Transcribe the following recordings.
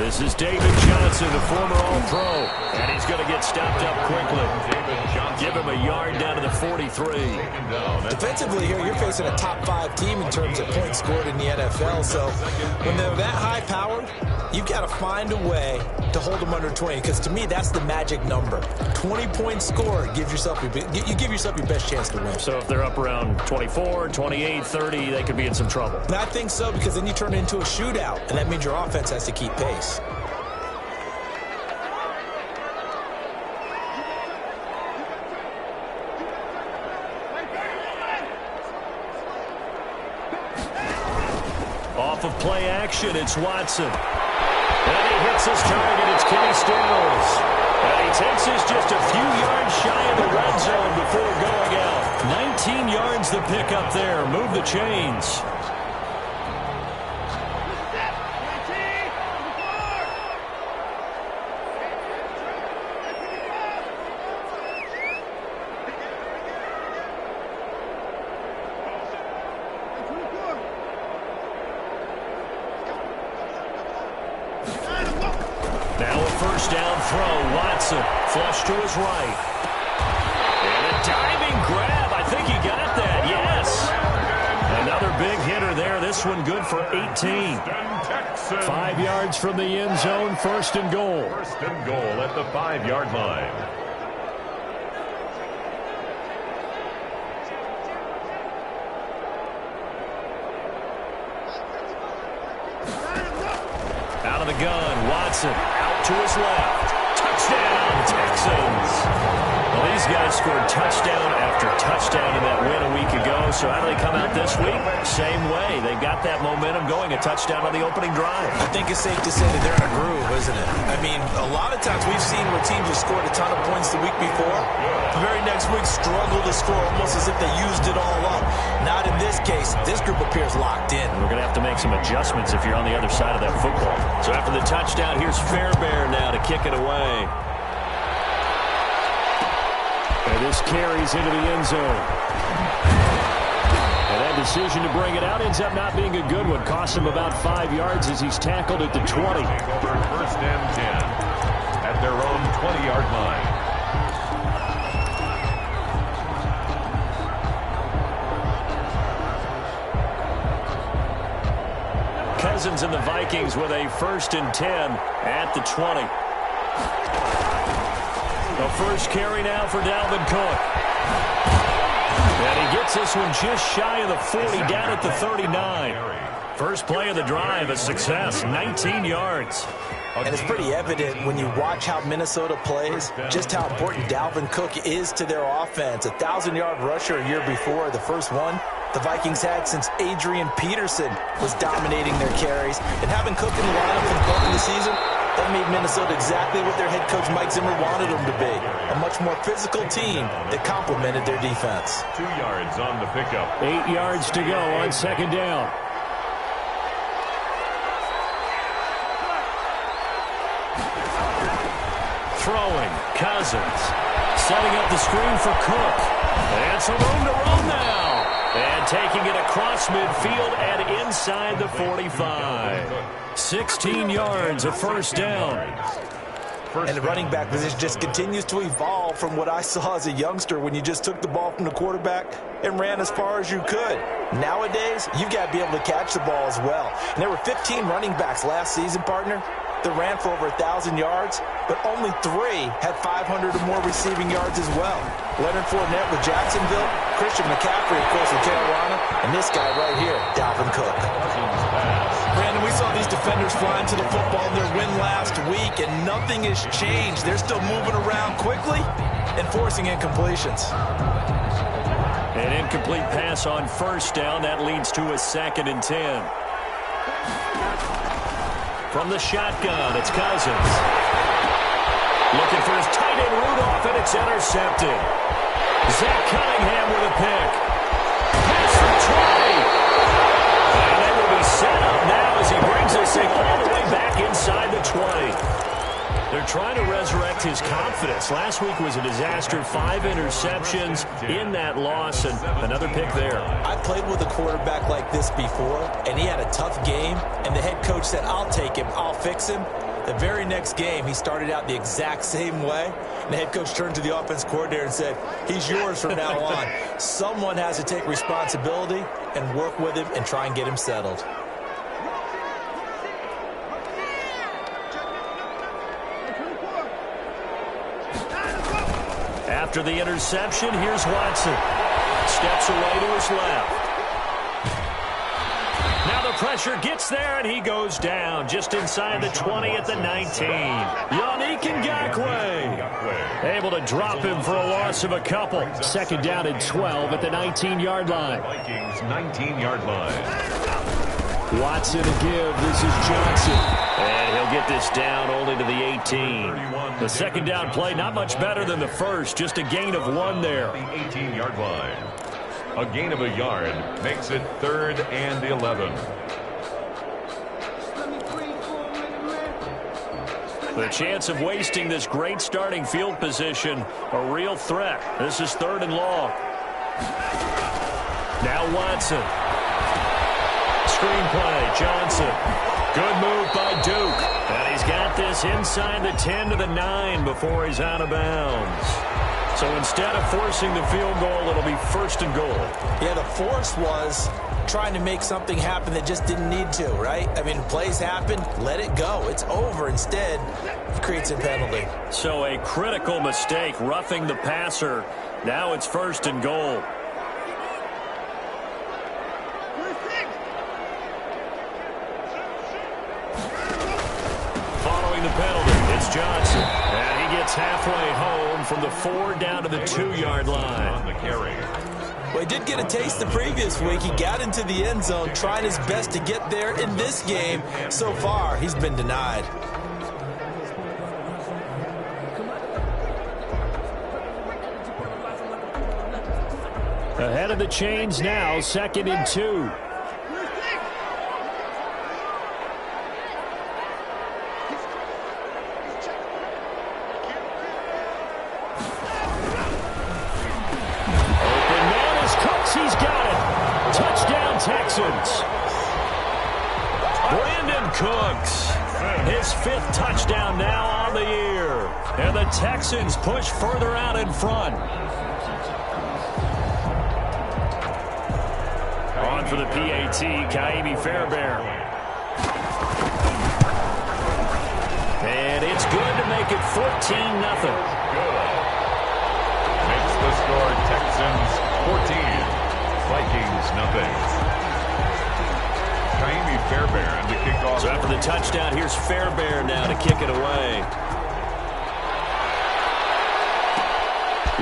This is David Johnson, the former All-Pro, and he's going to get stopped up quickly. Give him a yard down to the 43. Defensively here, you're facing a top-5 team in terms of points scored in the NFL, so when they're that high-powered, you've got to find a way to hold them under 20, because to me, that's the magic number. 20 points scored, you give yourself your best chance to win. So if they're up around 24, 28, 30, they could be in some trouble. And I think so, because then you turn it into a shootout, and that means your offense has to keep pace. Off of play action, it's Watson. And he hits his target. It's Kenny Stills. And he takes us just a few yards shy of the red zone before going out. 19 yards the pick up there. Move the chains. Now a first down throw. Watson flush to his right. And a diving grab. I think he got that. Yes. Another big hitter there. This one good for 18. 5 yards from the end zone. First and goal. First and goal at the 5-yard line. Out of the gun. Watson out to his left. Touchdown, Texans. Well, these guys scored touchdown after touchdown in that win a week ago. So how do they come out this week? Same way. They got that momentum going. A touchdown on the opening drive. I think it's safe to say that they're in a groove, isn't it? I mean, a lot of times we've seen where teams have scored a ton of points the week before. The very next week struggle to score almost as if they used it all up. Not in this case. This group appears locked in. We're going to have to make some adjustments if you're on the other side of that football. So after the touchdown, here's Fairbairn now to kick it away. And this carries into the end zone. And that decision to bring it out ends up not being a good one. Costs him about 5 yards as he's tackled at the 20. First and 10 at their own 20-yard line. Cousins and the Vikings with a first and 10 at the 20. The first carry now for Dalvin Cook. And he gets this one just shy of the 40, down at the 39. First play of the drive, a success, 19 yards. And it's pretty evident when you watch how Minnesota plays, just how important Dalvin Cook is to their offense. A 1,000-yard rusher a year before, the first one the Vikings had since Adrian Peterson was dominating their carries. And having Cook in the lineup for the bulk of the season, that made Minnesota exactly what their head coach Mike Zimmer wanted them to be. A much more physical team that complemented their defense. 2 yards on the pickup. 8 yards to go on second down. Throwing, Cousins. Setting up the screen for Cook. And some room to run now. And taking it across midfield and inside the 45. 16 yards, a first down. And the running back position just continues to evolve from what I saw as a youngster when you just took the ball from the quarterback and ran as far as you could. Nowadays, you've got to be able to catch the ball as well. And there were 15 running backs last season, partner, that ran for over 1,000 yards, but only 3 had 500 or more receiving yards as well. Leonard Fournette with Jacksonville, Christian McCaffrey, of course, with Carolina, and this guy right here, Dalvin Cook. Brandon, we saw these defenders flying to the football in their win last week, and nothing has changed. They're still moving around quickly and forcing incompletions. An incomplete pass on first down. That leads to a second and 10. From the shotgun, it's Cousins. Looking for his tight end Rudolph, and it's intercepted. Zach Cunningham with a pick. Pass for Trey. And they will be set up now as he brings this thing all the way back inside the 20. They're trying to resurrect his confidence. Last week was a disaster. 5 interceptions in that loss, and another pick there. I've played with a quarterback like this before, and he had a tough game, and the head coach said, I'll take him, I'll fix him. The very next game, he started out the exact same way. And the head coach turned to the offense coordinator and said, he's yours from now on. Someone has to take responsibility and work with him and try and get him settled. After the interception, here's Watson. Steps away to his left. Now the pressure gets there, and he goes down just inside the 20 at the 19. GmGNyC's able to drop him for a loss of a couple. Second down and 12 at the 19-yard line. Vikings 19-yard line. Watson to give. This is Johnson. And he'll get this down only to the 18. The second down play, not much better than the first. Just a gain of 1 there. The 18-yard line. A gain of a yard makes it 3rd and 11. The chance of wasting this great starting field position, a real threat. This is 3rd and long. Now Watson. Screenplay, Johnson. Good move by Duke. And he's got this inside the 10 to the 9 before he's out of bounds. So instead of forcing the field goal, it'll be 1st and goal. Yeah, the force was trying to make something happen that just didn't need to, right? I mean, plays happen, let it go. It's over. Instead, it creates a penalty. So a critical mistake, roughing the passer. Now it's 1st and goal. Following the penalty, it's Johnson. And he gets halfway home from the 4 down to the 2-yard line. On the carry. Well, he did get a taste the previous week. He got into the end zone, trying his best to get there in this game. So far, he's been denied. Ahead of the chains now, 2nd and 2. He's got it. Touchdown, Texans. Brandon Cooks. His 5th touchdown now on the year. And the Texans push further out in front. On for the PAT, Kaimi Fairbairn. And it's good to make it 14-0. Makes the score Texans 14. Vikings nothing. Kaimi Fairbairn to kick off. So after the touchdown, here's Fairbairn now to kick it away.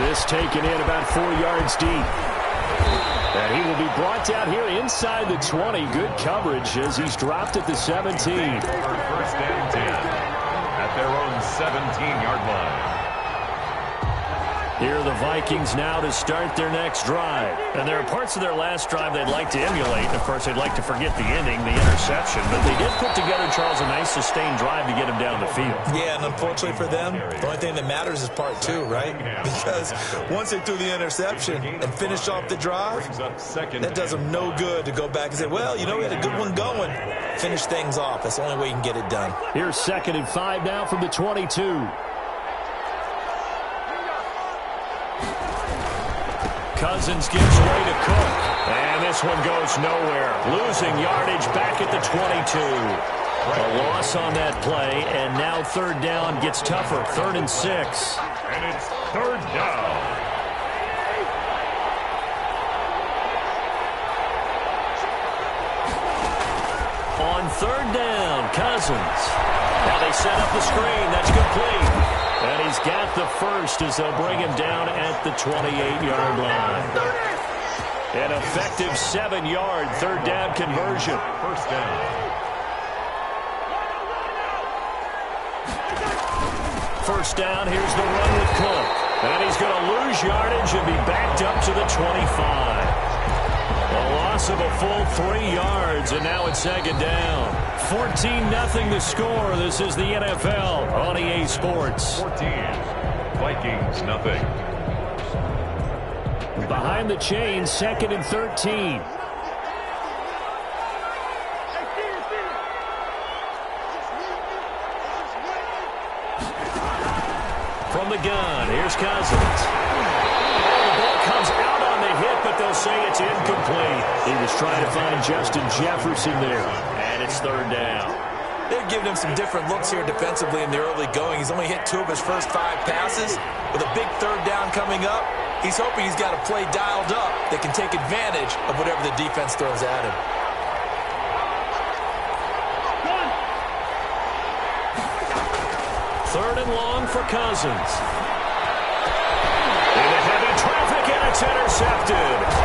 This taken in about 4 yards deep. And he will be brought down here inside the 20. Good coverage as he's dropped at the 17. 1st and 10 at their own 17-yard line. Here are the Vikings now to start their next drive. And there are parts of their last drive they'd like to emulate. And, of course, they'd like to forget the ending, the interception. But they did put together, Charles, a nice sustained drive to get him down the field. Yeah, and unfortunately for them, the only thing that matters is part 2, right? Because once they threw the interception and finished off the drive, that does them no good to go back and say, well, you know, we had a good one going. Finish things off. That's the only way you can get it done. Here's 2nd and 5 now from the 22. Cousins gives way to Cook. And this one goes nowhere. Losing yardage back at the 22. A loss on that play, and now 3rd down gets tougher. 3rd and 6. And it's 3rd down. On 3rd down, Cousins. Now they set up the screen. That's complete. And he's got the 1st as they'll bring him down at the 28-yard line. An effective 7-yard 3rd down conversion. 1st down. First down, here's the run with Cook. And he's going to lose yardage and be backed up to the 25. A loss of a full 3 yards, and now it's 2nd down. 14-0 the score. This is the NFL on EA Sports. 14. Vikings nothing. Behind the chains, 2nd and 13. the gun. Here's Cousins. The ball comes out on the hit, but they'll say it's incomplete. He was trying to find Justin Jefferson there, and it's third down. They've given him some different looks here defensively in the early going. He's only hit 2 of his first 5 passes. With a big third down coming up, he's hoping he's got a play dialed up that can take advantage of whatever the defense throws at him. Third and long for Cousins. Into heavy traffic, and it's intercepted.